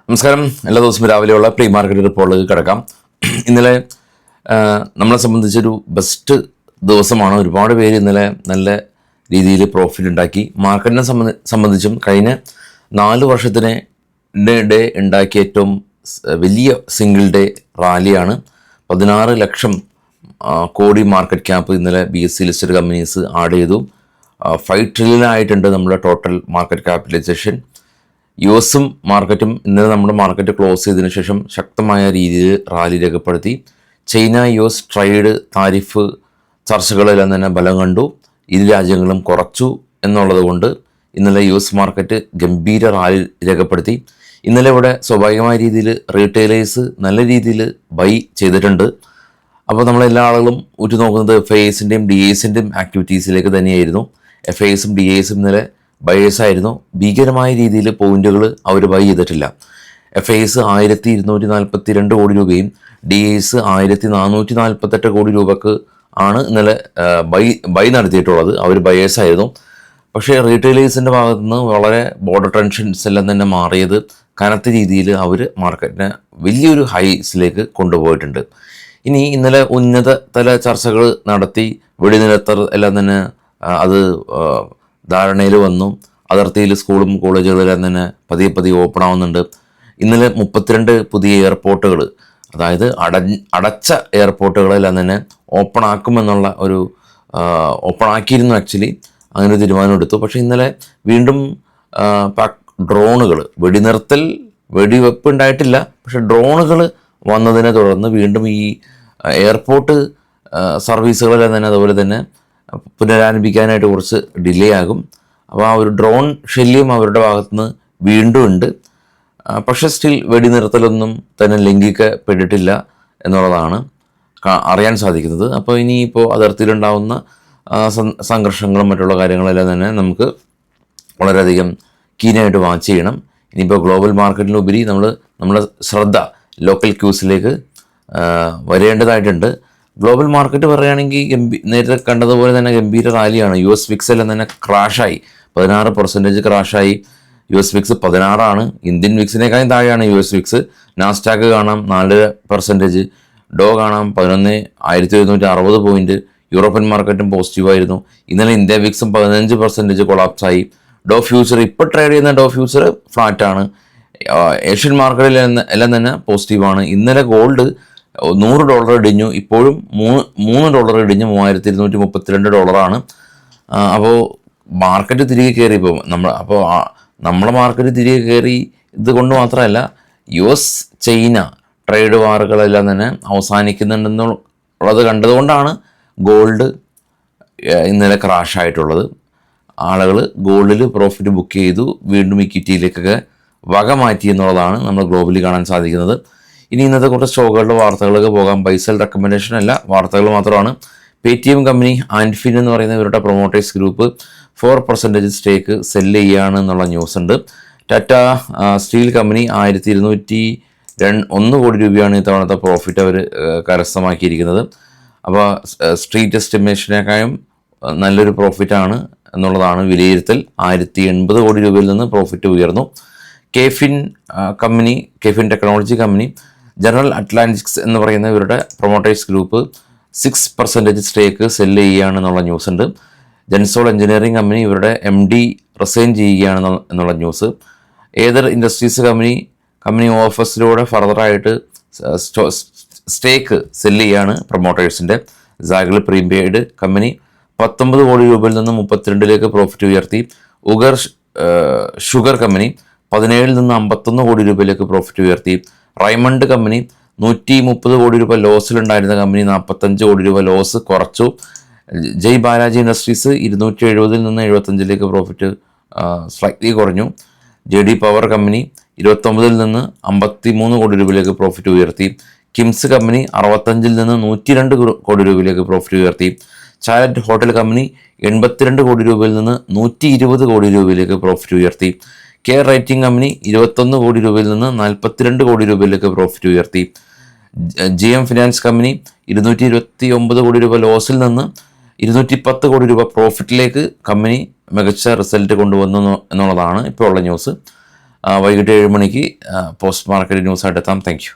നമസ്കാരം. എല്ലാ ദിവസവും രാവിലെയുള്ള പ്രീ മാർക്കറ്റ് റിപ്പോർട്ടിലേക്ക് കിടക്കാം. ഇന്നലെ നമ്മളെ സംബന്ധിച്ചൊരു ബെസ്റ്റ് ദിവസമാണ്. ഒരുപാട് പേര് ഇന്നലെ നല്ല രീതിയിൽ പ്രോഫിറ്റ് ഉണ്ടാക്കി. മാർക്കറ്റിനെ സംബന്ധിച്ചും കഴിഞ്ഞ 4 വർഷത്തിന് ഡേ ഉണ്ടാക്കിയ ഏറ്റവും വലിയ single day റാലിയാണ്. 16 lakh crore market cap ഇന്നലെ BSE ലിസ്റ്റഡ് കമ്പനീസ് ആഡ് ചെയ്തു. 5 ട്രില്യൺ ആയിട്ടുണ്ട് നമ്മുടെ ടോട്ടൽ മാർക്കറ്റ് ക്യാപിറ്റലൈസേഷൻ. US മാർക്കറ്റും ഇന്നലെ നമ്മുടെ മാർക്കറ്റ് ക്ലോസ് ചെയ്തതിനു ശേഷം ശക്തമായ രീതിയിൽ റാലി രേഖപ്പെടുത്തി. ചൈന US ട്രേഡ് താരിഫ് ചർച്ചകളെല്ലാം തന്നെ ബലം കണ്ടു. ഇരു രാജ്യങ്ങളും കുറച്ചു എന്നുള്ളത് കൊണ്ട് ഇന്നലെ US മാർക്കറ്റ് ഗംഭീര റാലി രേഖപ്പെടുത്തി. ഇന്നലെ ഇവിടെ സ്വാഭാവികമായ രീതിയിൽ റീറ്റെയിലേഴ്സ് നല്ല രീതിയിൽ ബൈ ചെയ്തിട്ടുണ്ട്. അപ്പോൾ നമ്മളെല്ലാ ആളുകളും ഉറ്റുനോക്കുന്നത് FISൻ്റെയും DISൻ്റെയും ആക്ടിവിറ്റീസിലേക്ക് തന്നെയായിരുന്നു. FISും DISും ഇന്നലെ ബയേഴ്സ് ആയിരുന്നു. ഭീകരമായ രീതിയിൽ പോയിന്റുകൾ അവർ ബൈ ചെയ്തിട്ടില്ല. FIS 1242 കോടി രൂപയും DIS 1448 കോടി രൂപക്ക് ആണ് ഇന്നലെ ബൈ നടത്തിയിട്ടുള്ളത്. അവർ ബയേഴ്സ് ആയിരുന്നു. പക്ഷേ റീറ്റെയിലേഴ്സിൻ്റെ ഭാഗത്തു നിന്ന് വളരെ ബോർഡർ ടെൻഷൻസ് എല്ലാം തന്നെ മാറിയത് കനത്ത രീതിയിൽ അവർ മാർക്കറ്റിനെ വലിയൊരു ഹൈസിലേക്ക് കൊണ്ടുപോയിട്ടുണ്ട്. ഇനി ഇന്നലെ ഉന്നത തല ചർച്ചകൾ നടത്തി വെടിനിർത്തൽ എല്ലാം തന്നെ അത് ധാരണയിൽ വന്നു. അതിർത്തിയിൽ സ്കൂളും കോളേജുകളെല്ലാം തന്നെ പതിയെ ഓപ്പൺ ആവുന്നുണ്ട്. ഇന്നലെ 32 പുതിയ എയർപോർട്ടുകൾ, അതായത് അടച്ച എയർപോർട്ടുകളെല്ലാം തന്നെ ഓപ്പൺ ആക്കുമെന്നുള്ള ഒരു ഓപ്പൺ ആക്കിയിരുന്നു. ആക്ച്വലി അങ്ങനെ ഒരു തീരുമാനം എടുത്തു. പക്ഷേ ഇന്നലെ വീണ്ടും ഡ്രോണുകൾ, വെടിവെപ്പ് ഉണ്ടായിട്ടില്ല, പക്ഷേ ഡ്രോണുകൾ വന്നതിനെ തുടർന്ന് വീണ്ടും ഈ എയർപോർട്ട് സർവീസുകളെല്ലാം തന്നെ അതുപോലെ തന്നെ പുനരാരംഭിക്കാനായിട്ട് കുറച്ച് ഡിലേ ആകും. അപ്പോൾ ആ ഒരു ഡ്രോൺ ശല്യം അവരുടെ ഭാഗത്തുനിന്ന് വീണ്ടും ഉണ്ട്. പക്ഷേ സ്റ്റിൽ വെടിനിർത്തലൊന്നും തന്നെ ലംഘിക്കപ്പെട്ടിട്ടില്ല എന്നുള്ളതാണ് അറിയാൻ സാധിക്കുന്നത്. അപ്പോൾ ഇനിയിപ്പോൾ അതിർത്തിയിലുണ്ടാകുന്ന സംഘർഷങ്ങളും മറ്റുള്ള കാര്യങ്ങളെല്ലാം തന്നെ നമുക്ക് വളരെയധികം കീനായിട്ട് വാച്ച് ചെയ്യണം. ഇനിയിപ്പോൾ ഗ്ലോബൽ മാർക്കറ്റിലുപരി നമ്മുടെ ശ്രദ്ധ ലോക്കൽ ക്യൂസിലേക്ക് വരേണ്ടതായിട്ടുണ്ട്. ഗ്ലോബൽ മാർക്കറ്റ് പറയുകയാണെങ്കിൽ നേരത്തെ കണ്ടതുപോലെ തന്നെ ഗംഭീര റാലിയാണ്. US VIX എല്ലാം തന്നെ ക്രാഷായി, 16% ക്രാഷായി. US VIX 16 ഇന്ത്യൻ വിക്സിനേക്കാളും താഴെയാണ് US VIX. നാസ്ഡാക്ക് കാണാം 4%, ഡോ കാണാം 11,160 പോയിന്റ്. യൂറോപ്യൻ മാർക്കറ്റും പോസിറ്റീവായിരുന്നു. ഇന്നലെ ഇന്ത്യ വിക്സും 15% കൊളാപ്സായി. ഡോ ഫ്യൂച്ചർ ഇപ്പോൾ ട്രേഡ് ചെയ്യുന്ന ഡോ ഫ്യൂച്ചർ ഫ്ലാറ്റാണ്. ഏഷ്യൻ മാർക്കറ്റിൽ എല്ലാം തന്നെ പോസിറ്റീവാണ്. ഇന്നലെ ഗോൾഡ് $100 ഇടിഞ്ഞു. ഇപ്പോഴും $3 ഇടിഞ്ഞ് $3,232. അപ്പോൾ മാർക്കറ്റ് തിരികെ കയറി. ഇപ്പോൾ നമ്മളെ മാർക്കറ്റ് തിരികെ കയറി. ഇതുകൊണ്ട് മാത്രമല്ല, US ചൈന ട്രേഡ് വാറുകളെല്ലാം തന്നെ അവസാനിക്കുന്നുണ്ടെന്നുള്ളത് കണ്ടതുകൊണ്ടാണ് ഗോൾഡ് ഇന്നലെ ക്രാഷായിട്ടുള്ളത്. ആളുകൾ ഗോൾഡിൽ പ്രോഫിറ്റ് ബുക്ക് ചെയ്തു, വീണ്ടും ഇക്വിറ്റിയിലേക്കൊക്കെ വക മാറ്റി എന്നുള്ളതാണ് നമ്മൾ ഗ്ലോബലി കാണാൻ സാധിക്കുന്നത്. ഇനി ഇന്നത്തെ കുറച്ച് സ്റ്റോക്കുകളുടെ വാർത്തകളൊക്കെ പോകാം. ബൈസൽ റെക്കമെൻഡേഷൻ അല്ല, വാർത്തകൾ മാത്രമാണ്. Paytm കമ്പനി ആൻഫിൻ എന്ന് പറയുന്ന ഇവരുടെ പ്രൊമോട്ടേഴ്സ് ഗ്രൂപ്പ് 4% സ്റ്റേക്ക് സെല്ല് ചെയ്യുകയാണ് എന്നുള്ള ന്യൂസ് ഉണ്ട്. ടാറ്റ സ്റ്റീൽ കമ്പനി 1201 കോടി രൂപയാണ് ഇത്തവണത്തെ പ്രോഫിറ്റ് അവർ കരസ്ഥമാക്കിയിരിക്കുന്നത്. അപ്പോൾ സ്ട്രീറ്റ് എസ്റ്റിമേഷനേക്കാളും നല്ലൊരു പ്രോഫിറ്റാണ് എന്നുള്ളതാണ് വിലയിരുത്തൽ. 1080 കോടി രൂപയിൽ നിന്ന് പ്രോഫിറ്റ് ഉയർന്നു. കെഫിൻ ടെക്നോളജി കമ്പനി ജനറൽ അറ്റ്ലാന്റിക്സ് എന്ന് പറയുന്ന ഇവരുടെ പ്രൊമോട്ടേഴ്സ് ഗ്രൂപ്പ് 6% സ്റ്റേക്ക് സെല്ല് ചെയ്യുകയാണെന്നുള്ള ന്യൂസ് ഉണ്ട്. ജെൻസോൾ എഞ്ചിനീയറിംഗ് കമ്പനി ഇവരുടെ MD റിസൈൻ ചെയ്യുകയാണ് എന്നുള്ള ന്യൂസ്. ഏതർ ഇൻഡസ്ട്രീസ് കമ്പനി ഓഫീസിലൂടെ ഫർദറായിട്ട് സ്റ്റേക്ക് സെല്ല് ചെയ്യുകയാണ് പ്രൊമോട്ടേഴ്സിൻ്റെ. സാഗിൾ പ്രീപെയ്ഡ് കമ്പനി 19 കോടി രൂപയിൽ നിന്ന് 32 പ്രോഫിറ്റ് ഉയർത്തി. ഉഗർ ഷുഗർ കമ്പനി 17 നിന്ന് 51 കോടി രൂപയിലേക്ക് പ്രോഫിറ്റ് ഉയർത്തി. റൈമണ്ട് കമ്പനി 130 കോടി രൂപ ലോസിലുണ്ടായിരുന്ന കമ്പനി 45 കോടി രൂപ ലോസ് കുറച്ചു. ജയ് ബാലാജി ഇൻഡസ്ട്രീസ് 270 നിന്ന് 75 പ്രോഫിറ്റ് സ്ലൈറ്റ്ലി കുറഞ്ഞു. JD പവർ കമ്പനി 29 നിന്ന് 53 കോടി രൂപയിലേക്ക് പ്രോഫിറ്റ് ഉയർത്തി. കിംസ് കമ്പനി 65 നിന്ന് 102 കോടി രൂപയിലേക്ക് പ്രോഫിറ്റ് ഉയർത്തി. ചാലറ്റ് ഹോട്ടൽ കമ്പനി 82 കോടി രൂപയിൽ നിന്ന് 120 കോടി രൂപയിലേക്ക് പ്രോഫിറ്റ് ഉയർത്തി. കെയർ റേറ്റിംഗ് കമ്പനി 21 കോടി രൂപയിൽ നിന്ന് 42 കോടി രൂപയിലേക്ക് പ്രോഫിറ്റ് ഉയർത്തി. GM ഫിനാൻസ് കമ്പനി 229 കോടി രൂപ ലോസിൽ നിന്ന് 210 കോടി രൂപ പ്രോഫിറ്റിലേക്ക് കമ്പനി മികച്ച റിസൾട്ട് കൊണ്ടുവന്നു എന്നുള്ളതാണ് ഇപ്പോൾ ഉള്ള ന്യൂസ്. വൈകിട്ട് 7 മണിക്ക് പോസ്റ്റ് മാർക്കറ്റ് ന്യൂസായിട്ട് എത്താം. Thank you.